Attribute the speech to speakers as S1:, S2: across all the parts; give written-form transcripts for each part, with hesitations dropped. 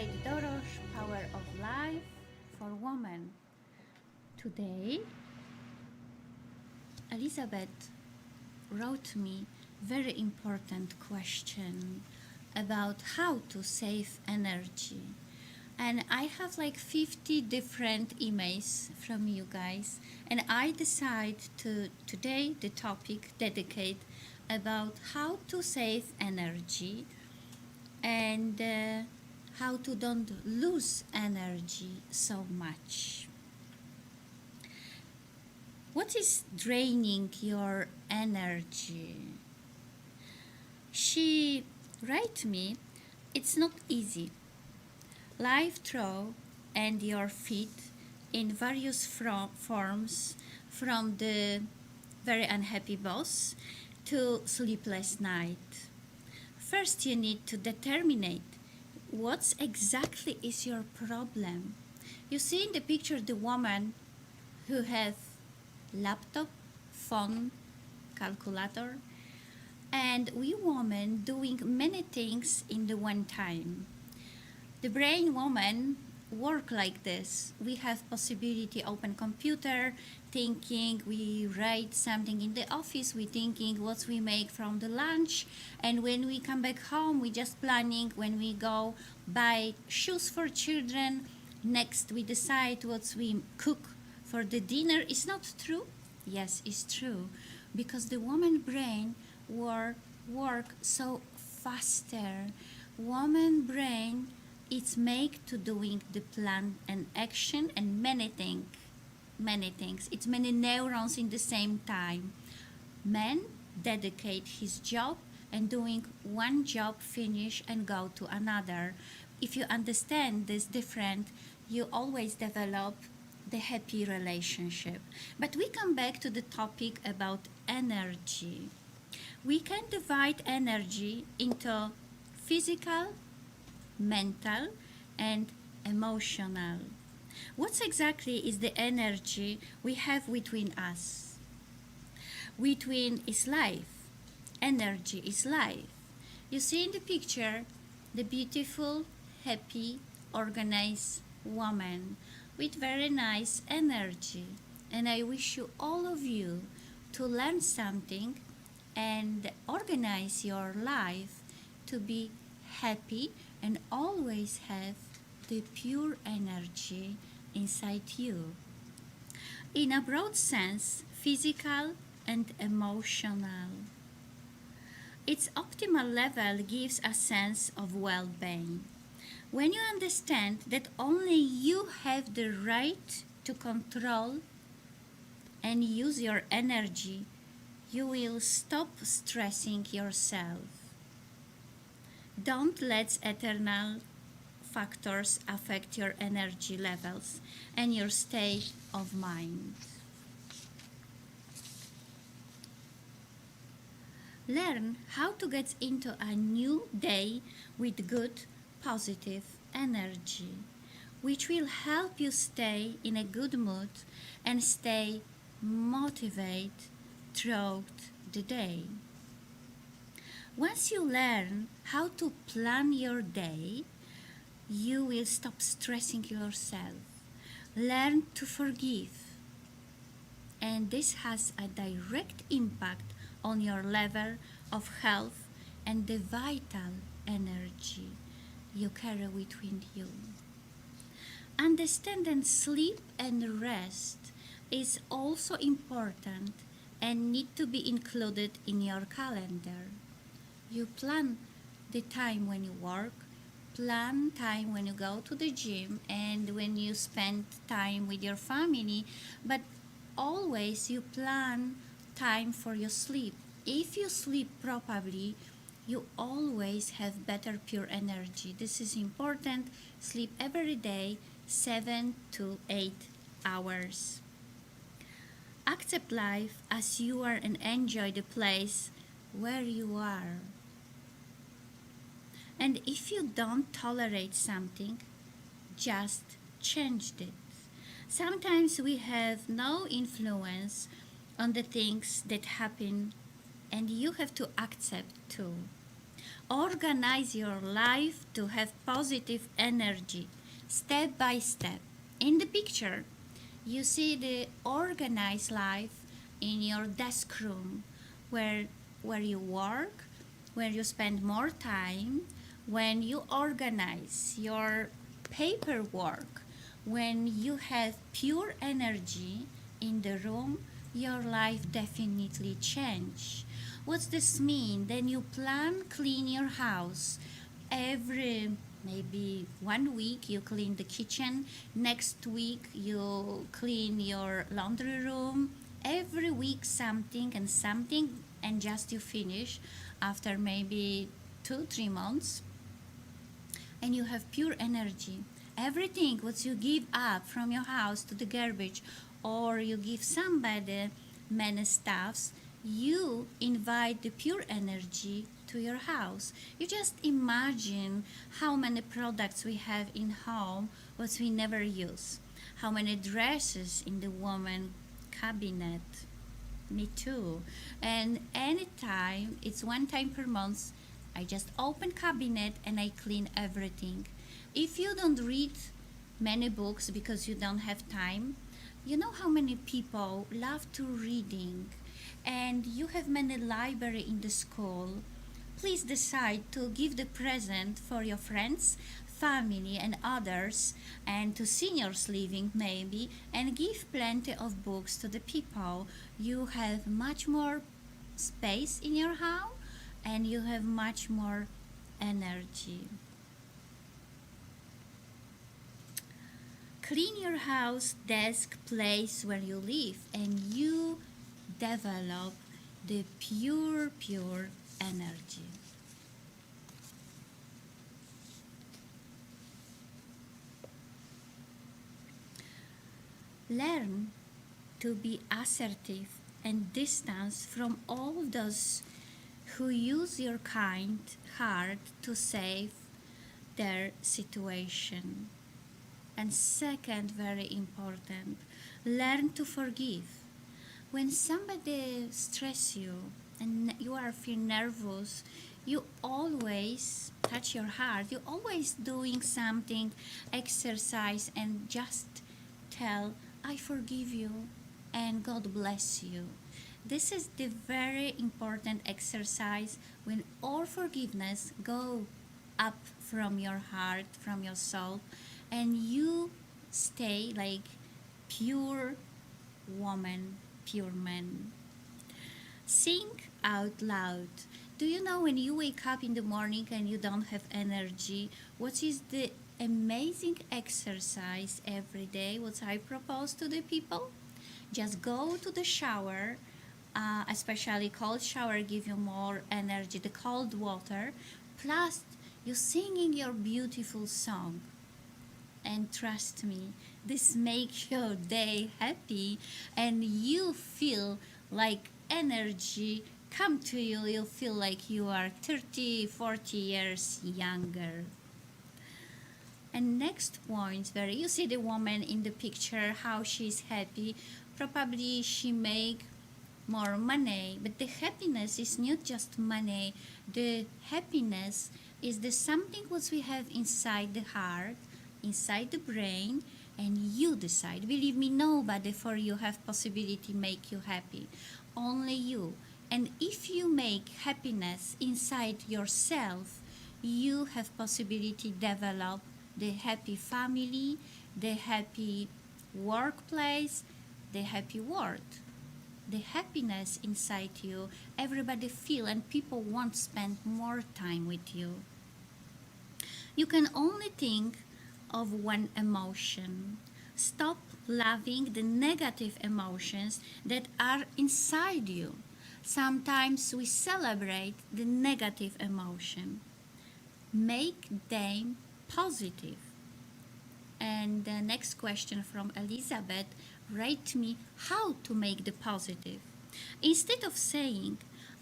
S1: Advocate Dorosz, Power of Life for Women. Today, Elizabeth wrote me very important question about how to save energy. And I have like 50 different emails from you guys, and I decide to today the topic dedicate about how to save energy and how to don't lose energy so much. What is draining your energy? She write me, it's not easy. Life throw and your feet in various forms, from the very unhappy boss to sleepless night. First you need to determine what exactly is your problem. You see in the picture the woman who have laptop, phone, calculator, and we women doing many things in the one time. The brain woman work like this. We have possibility open computer, thinking, we write something in the office, we thinking what we make from the lunch, and when we come back home, we just planning when we go buy shoes for children. Next, we decide what we cook for the dinner. Is not true? Yes, it's true, because the woman brain work so faster. Woman brain it's make to doing the plan and action and many things. It's many neurons in the same time. Man dedicate his job and doing one job, finish and go to another. If you understand this different, you always develop the happy relationship. But we come back to the topic about energy. We can divide energy into physical, mental, and emotional. What exactly is the energy we have within us? Within is life. Energy is life. You see in the picture the beautiful, happy, organized woman with very nice energy. And I wish you all of you to learn something and organize your life to be happy and always have the pure energy inside you. In a broad sense, physical and emotional. Its optimal level gives a sense of well-being. When you understand that only you have the right to control and use your energy, you will stop stressing yourself. Don't let external factors affect your energy levels and your state of mind. Learn how to get into a new day with good, positive energy, which will help you stay in a good mood and stay motivated throughout the day. Once you learn how to plan your day, you will stop stressing yourself. Learn to forgive. And this has a direct impact on your level of health and the vital energy you carry within you. Understand that sleep and rest is also important and need to be included in your calendar. You plan the time when you work, plan time when you go to the gym and when you spend time with your family, but always you plan time for your sleep. If you sleep properly, you always have better pure energy. This is important. Sleep every day 7 to 8 hours. Accept life as you are and enjoy the place where you are. And if you don't tolerate something, just change it. Sometimes we have no influence on the things that happen, and you have to accept too. Organize your life to have positive energy, step by step. In the picture, you see the organized life in your desk room where, where you work, where you spend more time, when you organize your paperwork, when you have pure energy in the room, your life definitely change. What's this mean? Then you plan clean your house every maybe 1 week you clean the kitchen, next week you clean your laundry room, every week something and something, and just you finish after maybe 2 3 months, and you have pure energy. Everything what you give up from your house to the garbage, or you give somebody many stuffs, you invite the pure energy to your house. You just imagine how many products we have in home what we never use, how many dresses in the woman cabinet. Me too. And anytime, it's 1 time per month, I just open cabinet and I clean everything. If you don't read many books because you don't have time, you know how many people love to reading, and you have many library in the school. Please decide to give the present for your friends, family and others, and to seniors living maybe, and give plenty of books to the people. You have much more space in your house and you have much more energy. Clean your house, desk, place where you live, and you develop the pure energy. Learn to be assertive and distance from all those who use your kind heart to save their situation. And second, very important, learn to forgive. When somebody stress you and you are feel nervous, you always touch your heart. You always doing something, exercise, and just tell, I forgive you and God bless you. This is the very important exercise when all forgiveness go up from your heart, from your soul, and you stay like pure woman, pure man. Think out loud. Do you know when you wake up in the morning and you don't have energy, what is the amazing exercise every day, what I propose to the people? Just go to the shower, especially cold shower give you more energy, the cold water, plus you singing your beautiful song. And trust me, this makes your day happy and you feel like energy come to you. You feel like you are 30, 40 years younger. And next point, very, you see the woman in the picture, how she's happy. Probably she make more money, but the happiness is not just money. The happiness is the something what we have inside the heart, inside the brain, and you decide. Believe me, nobody for you have possibility make you happy, only you. And if you make happiness inside yourself, you have possibility develop the happy family, the happy workplace, the happy world. The happiness inside you, everybody feel, and people want to spend more time with you. You can only think of one emotion. Stop loving the negative emotions that are inside you. Sometimes we celebrate the negative emotion. Make them positive. And the next question from Elizabeth, write me how to make the positive. Instead of saying,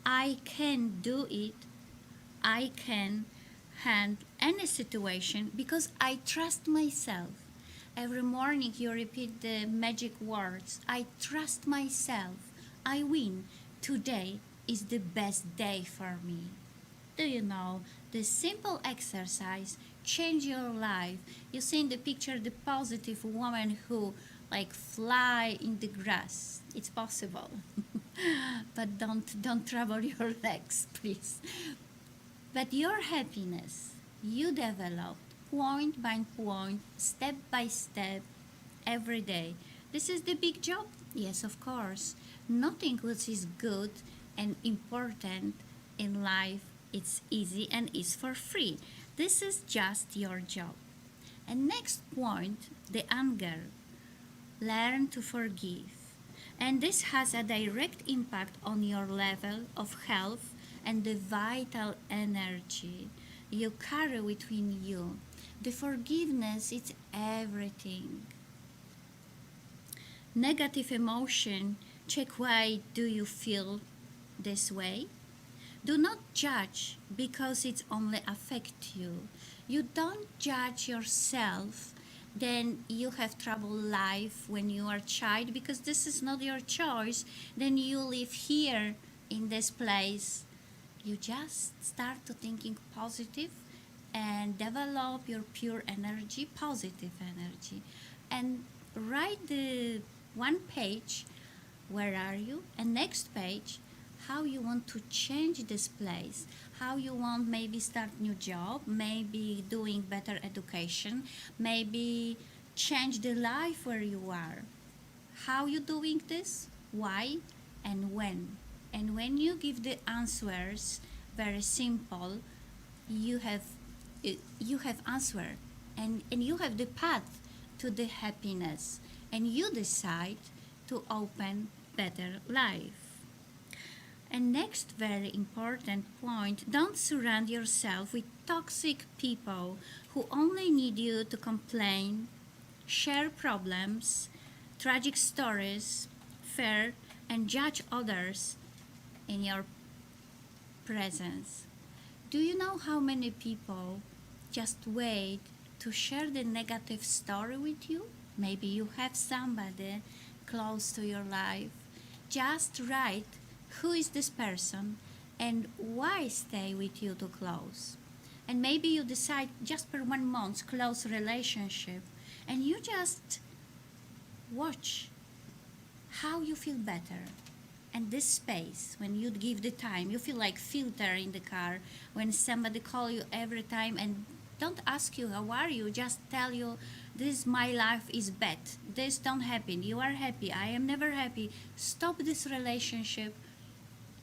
S1: I can do it, I can handle any situation because I trust myself. Every morning you repeat the magic words, I trust myself, I win. Today is the best day for me. do you know? The simple exercise change your life. You see in the picture the positive woman who like fly in the grass. It's possible. But don't trouble your legs, please. But your happiness you develop point by point, step by step, every day. This is the big job? Yes, of course. Nothing which is good and important in life it's easy and is for free. This is just your job. And next point, the anger. Learn to forgive. And this has a direct impact on your level of health and the vital energy you carry within you. The forgiveness is everything. Negative emotion, check why do you feel this way. Do not judge because it only affects you. You don't judge yourself, then you have trouble life when you are a child because this is not your choice. Then you live here in this place. You just start to thinking positive and develop your pure energy, positive energy. And write the one page, where are you? And next page, how you want to change this place, how you want maybe start new job, maybe doing better education, maybe change the life where you are. How you doing this? Why and when? And when you give the answers very simple, you have answer and you have the path to the happiness and you decide to open better life. And next very important point, don't surround yourself with toxic people who only need you to complain, share problems, tragic stories, fear, and judge others in your presence. Do you know how many people just wait to share the negative story with you? Maybe you have somebody close to your life. Just write who is this person and why stay with you too close. And maybe you decide just for 1 month close relationship and you just watch how you feel better. And this space, when you give the time, you feel like filter in the car when somebody call you every time and don't ask you how are you, just tell you this my life is bad, this don't happen, you are happy, I am never happy. Stop this relationship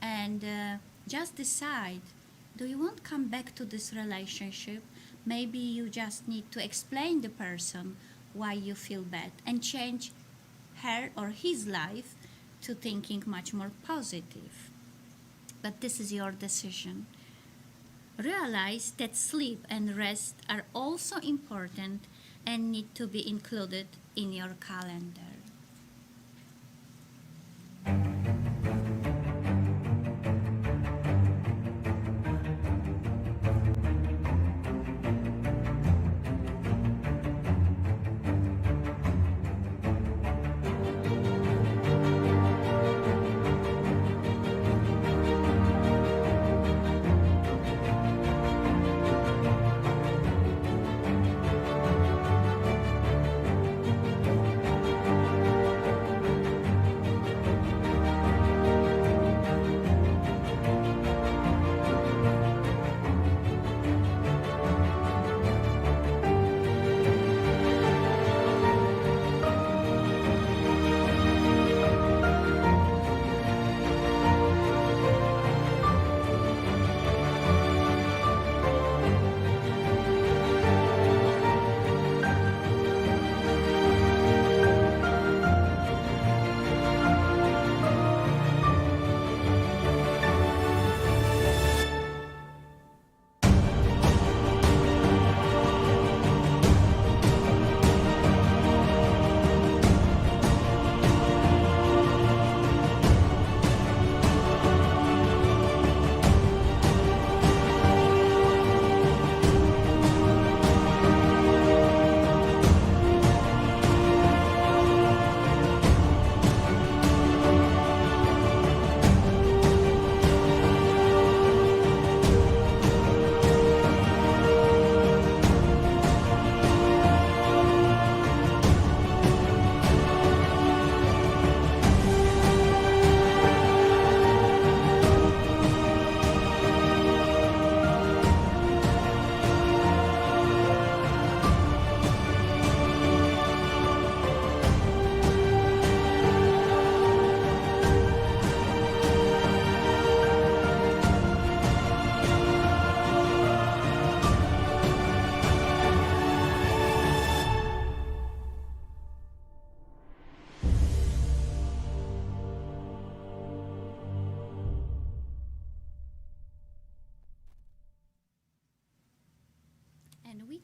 S1: and just decide, do you want to come back to this relationship? Maybe you just need to explain the person why you feel bad and change her or his life to thinking much more positive. But this is your decision. Realize that sleep and rest are also important and need to be included in your calendar.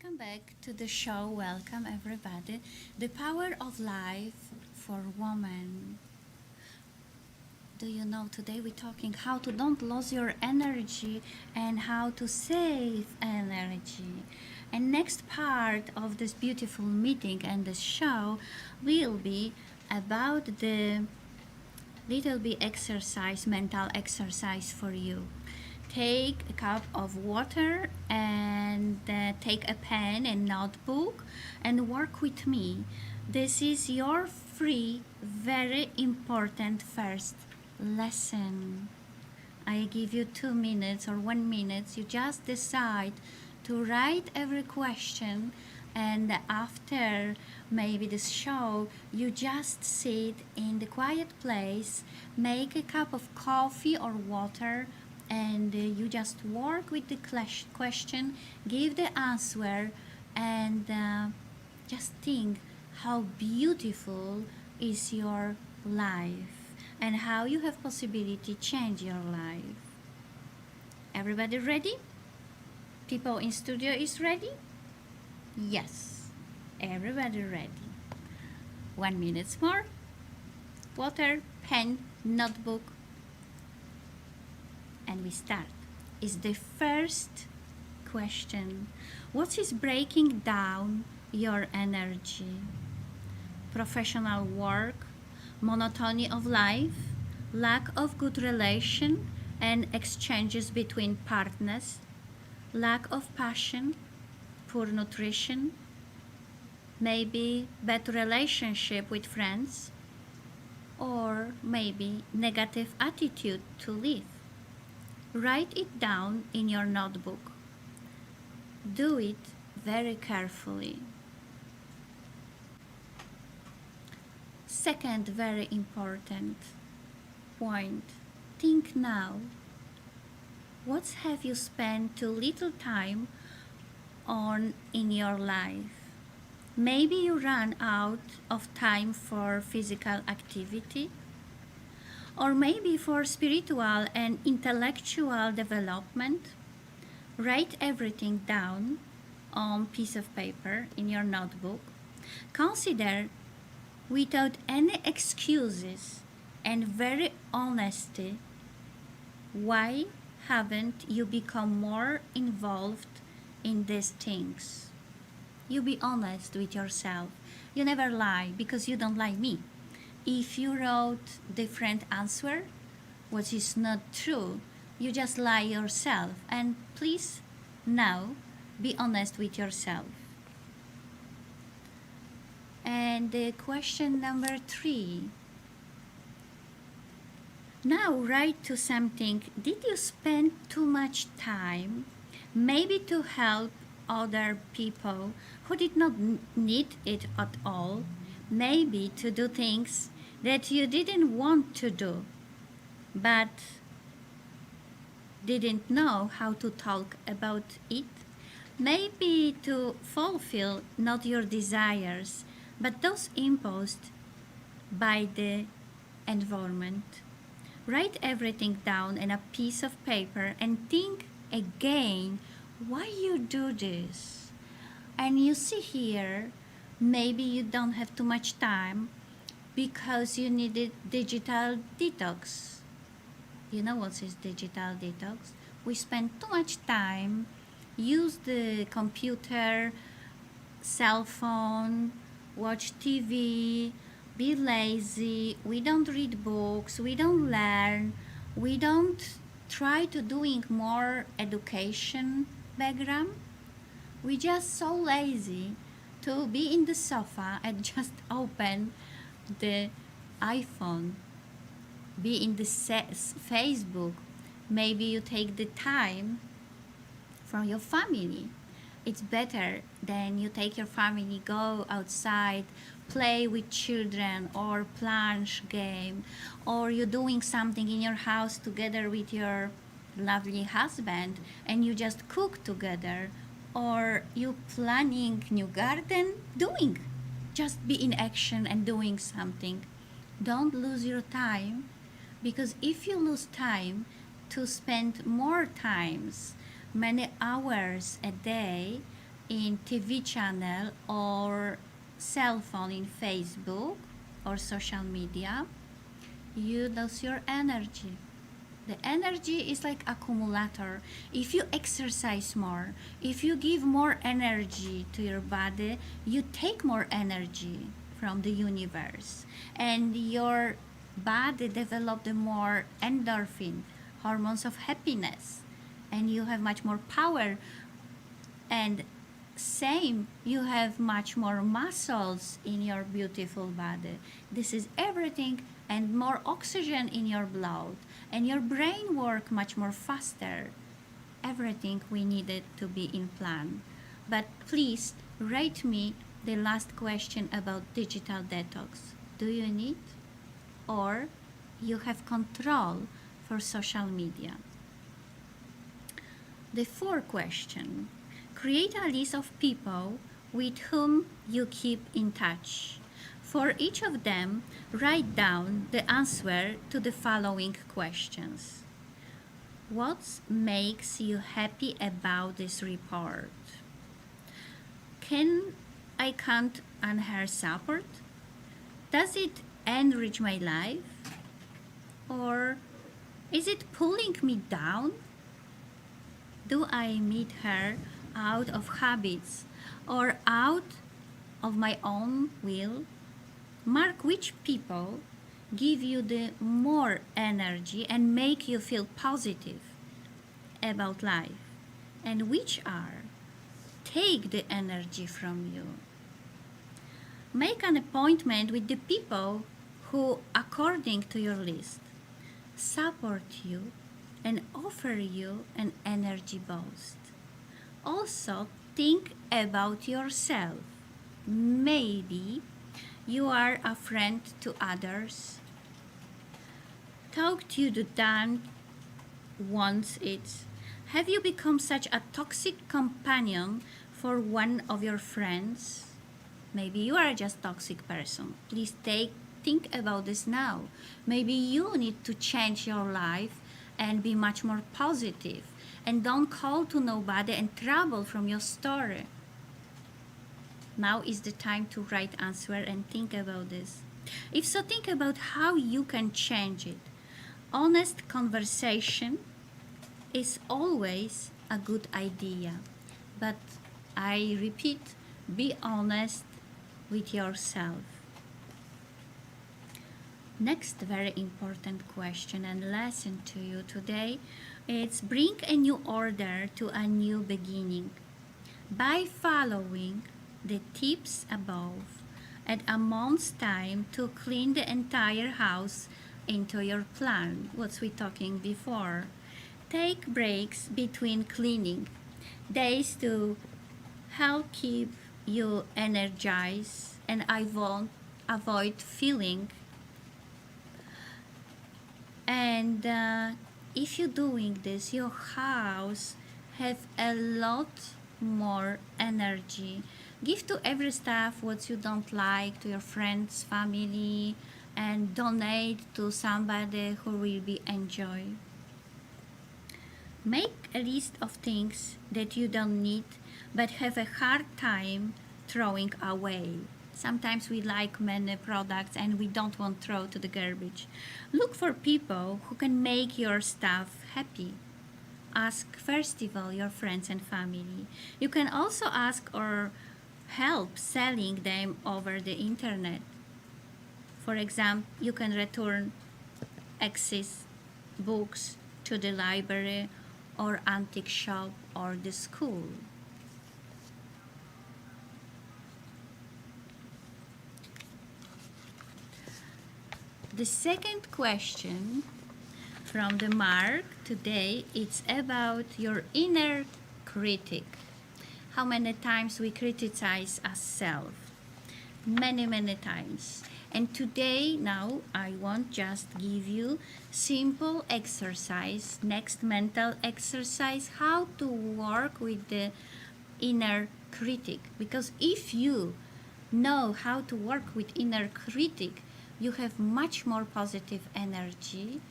S1: Welcome back to the show. Welcome, everybody. The power of life for women. Do you know today we're talking how to don't lose your energy and how to save energy. And next part of this beautiful meeting and the show will be about the little bit exercise, mental exercise for you. Take a cup of water and take a pen and notebook and work with me. This is your free, very important first lesson. I give you 2 minutes or 1 minute. You just decide to write every question, and after maybe this show, you just sit in the quiet place, make a cup of coffee or water, and you just work with the question, give the answer, and just think how beautiful is your life and how you have possibility to change your life. Everybody ready? People in studio is ready? Yes, everybody ready. 1 minute more. Water, pen, notebook, and we start. Is the first question. What is breaking down your energy? Professional work, monotony of life, lack of good relation and exchanges between partners, lack of passion, poor nutrition, maybe bad relationship with friends, or maybe negative attitude to live. Write it down in your notebook. Do it very carefully. Second very important point. Think now. What have you spent too little time on in your life? Maybe you ran out of time for physical activity, or maybe for spiritual and intellectual development. Write everything down on piece of paper in your notebook. Consider without any excuses and very honesty why haven't you become more involved in these things. You be honest with yourself. You never lie because you don't lie me. If you wrote different answer, which is not true, you just lie yourself. And please, now, be honest with yourself. And the question number 3. Now write to something. Did you spend too much time maybe to help other people who did not need it at all? Maybe to do things that you didn't want to do, but didn't know how to talk about it. Maybe to fulfill not your desires, but those imposed by the environment. Write everything down on a piece of paper and think again why you do this. And you see here, maybe you don't have too much time because you needed digital detox. You know what is digital detox? We spend too much time, use the computer, cell phone, watch TV, be lazy, we don't read books, we don't learn, we don't try to doing more education background. We just so lazy to be in the sofa and just open the iPhone, be in the Facebook. Maybe you take the time from your family. It's better than you take your family, go outside, play with children or planche game, or you're doing something in your house together with your lovely husband and you just cook together, or you planning new garden, doing. Just be in action and doing something. Don't lose your time, because if you lose time to spend more times, many hours a day in TV channel or cell phone in Facebook or social media, you lose your energy. The energy is like accumulator. If you exercise more, if you give more energy to your body, you take more energy from the universe, and your body develop the more endorphin, hormones of happiness, and you have much more power. And same, you have much more muscles in your beautiful body. This is everything, and more oxygen in your blood, and your brain work much more faster. Everything we needed to be in plan. But please rate me the last question about digital detox. Do you need, or you have control for social media? The fourth question: create a list of people with whom you keep in touch. For each of them, write down the answer to the following questions. What makes you happy about this report? Can I count on her support? Does it enrich my life? Or is it pulling me down? Do I meet her out of habits or out of my own will? Mark which people give you the more energy and make you feel positive about life, and which are take the energy from you. Make an appointment with the people who, according to your list, support you and offer you an energy boost. Also, think about yourself. Maybe you are a friend to others. Talk to the done wants it. Have you become such a toxic companion for one of your friends? Maybe you are just a toxic person. Please think about this now. Maybe you need to change your life and be much more positive, and don't call to nobody and trouble from your story. Now is the time to write answer and think about this. If so, think about how you can change it. Honest conversation is always a good idea, but I repeat, be honest with yourself. Next very important question and lesson to you today is bring a new order to a new beginning. By following the tips above, at a month's time to clean the entire house into your plan, what we talking before. Take breaks between cleaning days to help keep you energized, and I won't avoid feeling. And if you're doing this, your house have a lot more energy. Give to every staff what you don't like, to your friends, family, and donate to somebody who will be enjoy. Make a list of things that you don't need but have a hard time throwing away. Sometimes we like many products and we don't want to throw to the garbage. Look for people who can make your stuff happy. Ask first of all your friends and family. You can also ask or help selling them over the internet. For example, you can return excess books to the library or antique shop or the school. The second question from the mark today, it's about your inner critic. How many times we criticize ourselves? Many times. And today, now, I want just give you simple exercise, next mental exercise, how to work with the inner critic. Because if you know how to work with inner critic, you have much more positive energy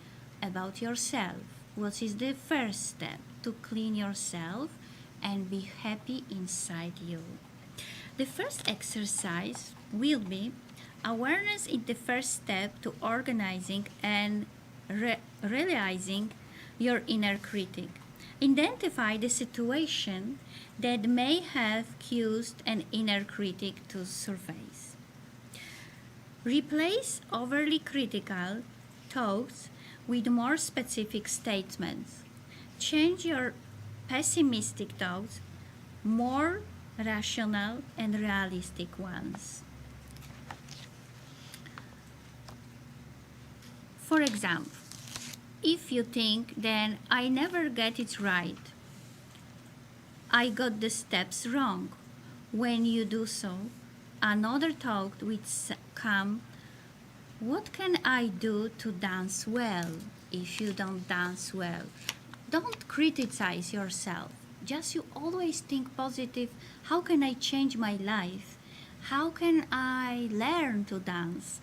S1: about yourself. What is the first step? To clean yourself, and be happy inside you. The first exercise will be awareness is the first step to organizing and realizing your inner critic. Identify the situation that may have caused an inner critic to surface. Replace overly critical thoughts with more specific statements. Change your pessimistic thoughts more rational and realistic ones. For example, if you think, then I never get it right, I got the steps wrong. When you do so, another thought will come, what can I do to dance well if you don't dance well? Don't criticize yourself. Just you always think positive. How can I change my life? How can I learn to dance?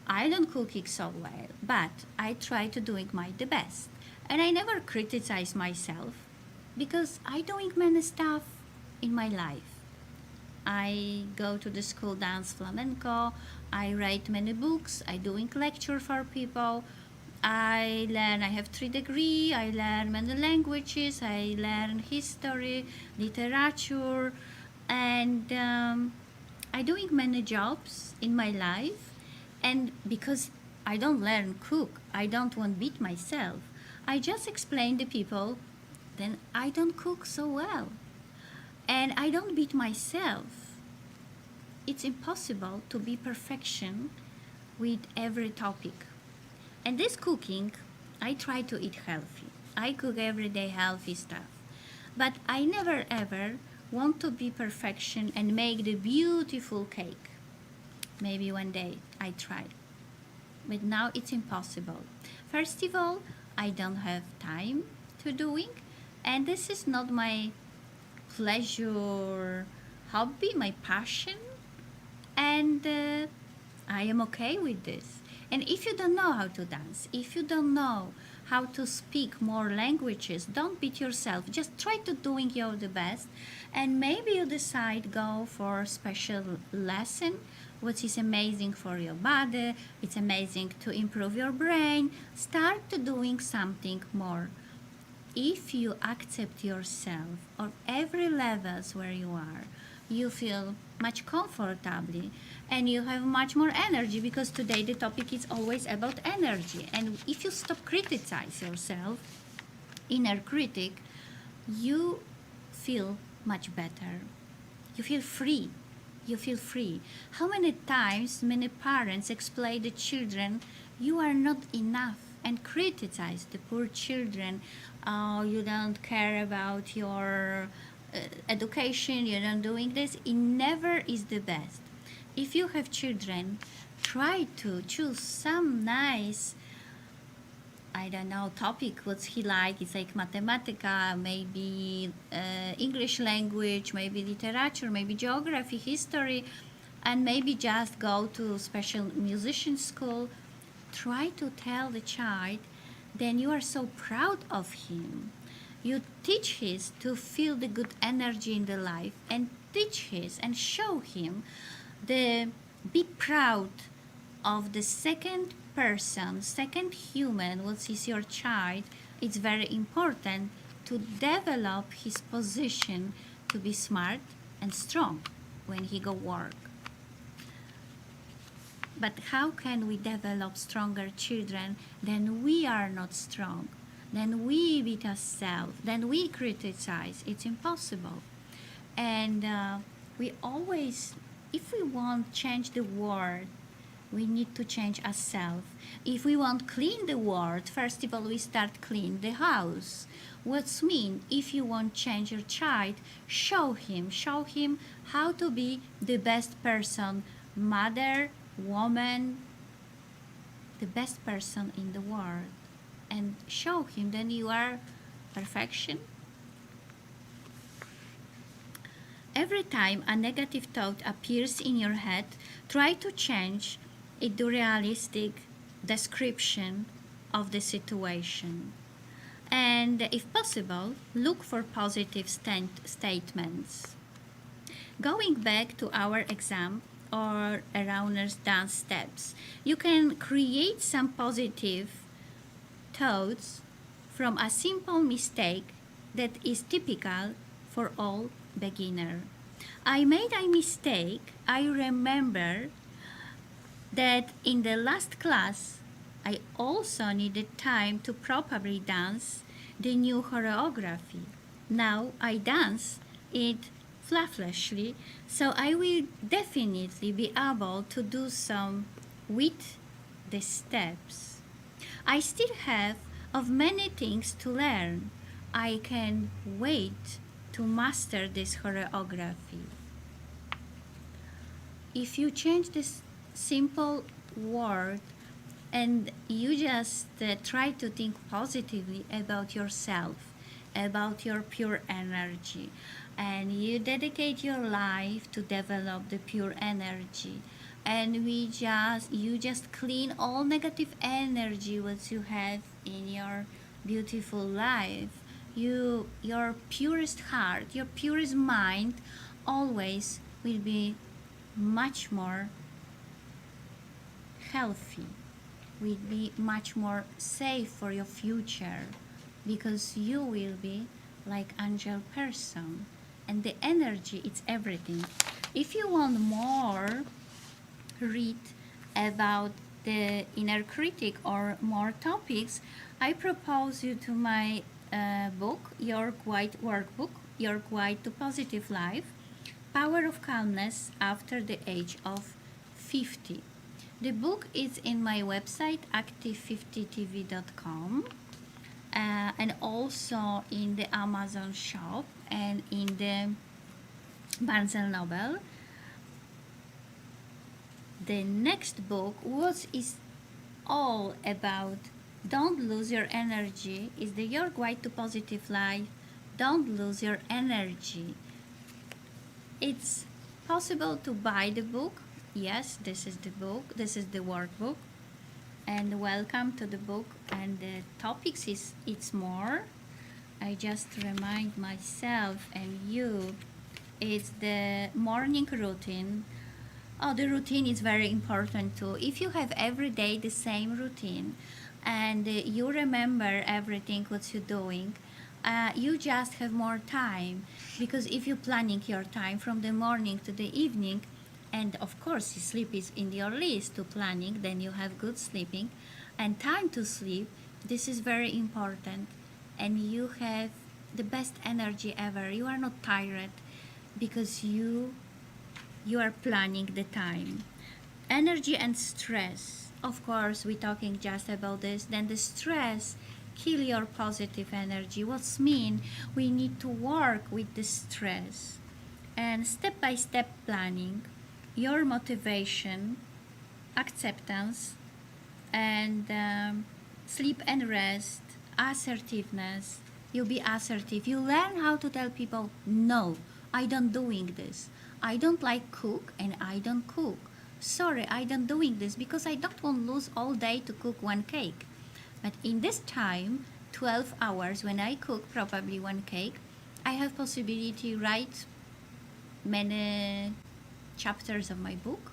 S1: I don't cook it so well, but I try to doing the best. And I never criticize myself because I doing many stuff in my life. I go to the school dance flamenco, I write many books, I doing lecture for people, I have 3 degrees, I learn many languages, I learn history, literature, and I doing many jobs in my life. And because I don't learn cook, I don't want to beat myself. I just explain to people, then I don't cook so well. And I don't beat myself. It's impossible to be perfection with every topic. And this cooking, I try to eat healthy. I cook every day healthy stuff. But I never ever want to be perfection and make the beautiful cake. Maybe one day I try. But now it's impossible. First of all, I don't have time to doing, and this is not my pleasure, hobby, my passion, and I am okay with this. And if you don't know how to dance, if you don't know how to speak more languages, don't beat yourself. Just try to doing your the best, and maybe you decide go for a special lesson, which is amazing for your body. It's amazing to improve your brain. Start to doing something more. If you accept yourself on every levels where you are, you feel much comfortably and you have much more energy, because today the topic is always about energy. And if you stop criticize yourself, inner critic, you feel much better. You feel free. You feel free. How many times many parents explain to children, you are not enough, and criticize the poor children. Oh, you don't care about your education, you don't doing this. It never is the best. If you have children, try to choose some nice, I don't know, topic what he like. It's like mathematica, maybe English language, maybe literature, maybe geography, history, and maybe just go to special musician school. Try to tell the child, then you are so proud of him. You teach him to feel the good energy in the life, and teach him and show him the be proud of the second person, second human, which is your child. It's very important to develop his position to be smart and strong when he go work. But how can we develop stronger children then we are not strong? Then we beat ourselves, then we criticize. It's impossible. And we always, if we want to change the world, we need to change ourselves. If we want to clean the world, first of all, we start clean the house. What's mean? If you want to change your child, show him how to be the best person, mother, woman, the best person in the world, and show him then you are perfection. Every time a negative thought appears in your head, try to change it to realistic description of the situation. And if possible, look for positive statements. Going back to our exam or a runner's dance steps, you can create some positive thoughts from a simple mistake that is typical for all beginner. I made a mistake. I remember that in the last class I also needed time to properly dance the new choreography. Now I dance it flawlessly, so I will definitely be able to do some with the steps. I still have of many things to learn. I can wait to master this choreography. If you change this simple word and you just try to think positively about yourself, about your pure energy, and you dedicate your life to develop the pure energy, and you just clean all negative energy what you have in your beautiful life. Your purest heart, your purest mind always will be much more healthy, will be much more safe for your future, because you will be like angel person, and the energy, it's everything. If you want more, read about the inner critic or more topics, I propose you to my book, Your Quiet Workbook, Your Quiet to Positive Life, Power of Calmness After the Age of 50. The book is in my website, active50tv.com, and also in the Amazon shop and in the Barnes& Noble. The next book, what is all about don't lose your energy, is the Your Guide to Positive Life. Don't lose your energy. It's possible to buy the book. Yes, this is the book. This is the workbook. And welcome to the book. And the topics is it's more. I just remind myself and you, it's the morning routine. Oh, the routine is very important too. If you have every day the same routine and you remember everything what you're doing, you just have more time, because if you're planning your time from the morning to the evening, and of course sleep is in your list to planning, then you have good sleeping and time to sleep. This is very important, and you have the best energy ever. You are not tired because you are planning the time. Energy and stress, of course we're talking just about this. Then the stress kill your positive energy. What's mean we need to work with the stress, and step-by-step planning your motivation, acceptance, and sleep and rest, assertiveness. You be assertive. You learn how to tell people, no, I don't doing this. I don't like cook and I don't cook. Sorry, I don't doing this because I don't want to lose all day to cook one cake. But in this time, 12 hours when I cook probably one cake, I have possibility write many chapters of my book,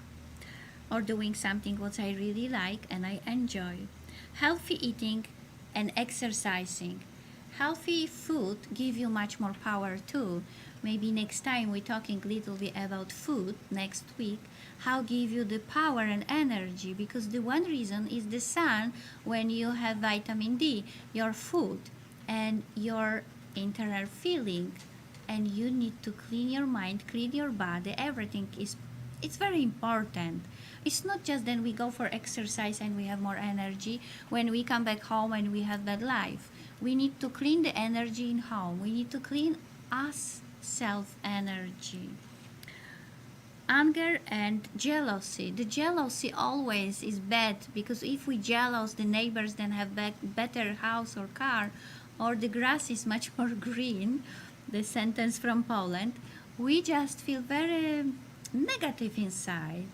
S1: or doing something what I really like and I enjoy. Healthy eating and exercising. Healthy food give you much more power too. Maybe next time we're talking a little bit about food next week, how give you the power and energy, because the one reason is the sun. When you have vitamin D, your food and your internal feeling, and you need to clean your mind, clean your body, everything is, it's very important. It's not just then we go for exercise and we have more energy when we come back home and we have that life. We need to clean the energy in home. We need to clean us self energy. Anger and jealousy. The jealousy always is bad, because if we jealous the neighbors then have better house or car, or the grass is much more green, the sentence from Poland, we just feel very negative inside.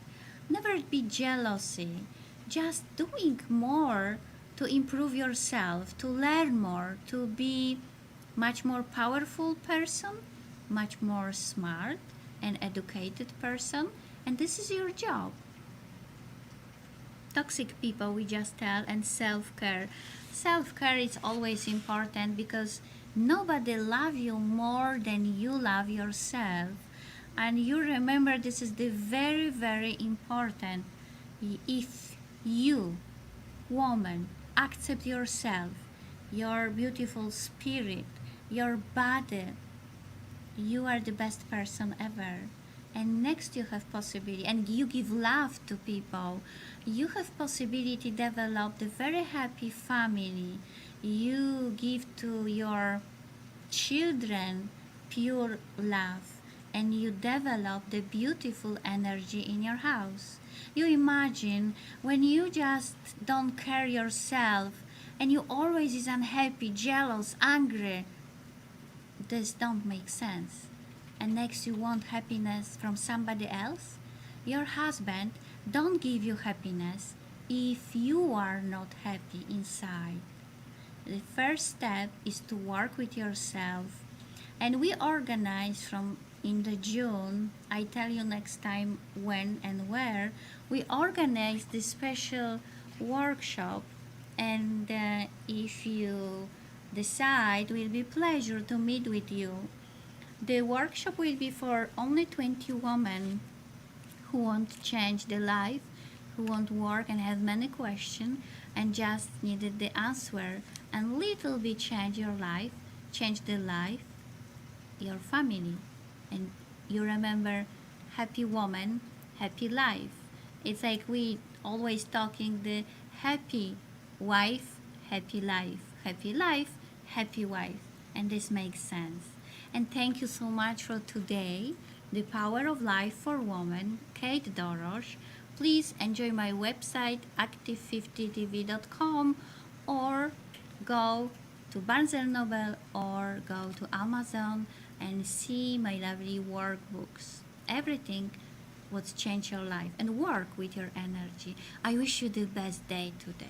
S1: Never be jealousy. Just doing more to improve yourself, to learn more, to be much more powerful person, much more smart and educated person, and this is your job. Toxic people, we just tell, and self-care. Self-care is always important because nobody loves you more than you love yourself. And you remember this is the very, very important. If you, woman, accept yourself, your beautiful spirit, your body, you are the best person ever. And next you have possibility, and you give love to people, you have possibility to develop the very happy family. You give to your children pure love, and you develop the beautiful energy in your house. You imagine when you just don't care yourself and you always is unhappy, jealous, angry. This don't make sense. And next you want happiness from somebody else. Your husband don't give you happiness if you are not happy inside. The first step is to work with yourself, and we organize from in the June. I tell you next time when and where. We organize this special workshop, and if you decide, will be pleasure to meet with you. The workshop will be for only 20 women who want to change their life, who want to work and have many questions and just needed the answer, and little bit change your life, change the life, your family. And you remember, happy woman, happy life. It's like we always talking the happy wife, happy life, happy wife. And this makes sense. And thank you so much for today. The Power of Life for Women, Kate Dorosz. Please enjoy my website, active50tv.com, or go to Barnes & Noble or go to Amazon and see my lovely workbooks. Everything would change your life, and work with your energy. I wish you the best day today.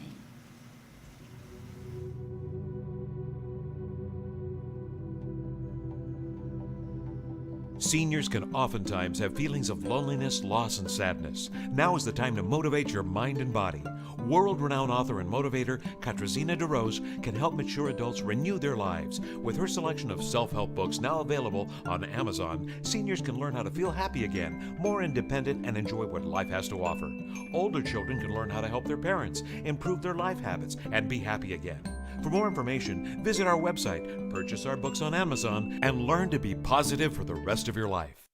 S2: Seniors can oftentimes have feelings of loneliness, loss, and sadness. Now is the time to motivate your mind and body. World-renowned author and motivator Katarzyna Dorosz can help mature adults renew their lives. With her selection of self-help books now available on Amazon, seniors can learn how to feel happy again, more independent, and enjoy what life has to offer. Older children can learn how to help their parents, improve their life habits, and be happy again. For more information, visit our website, purchase our books on Amazon, and learn to be positive for the rest of your life.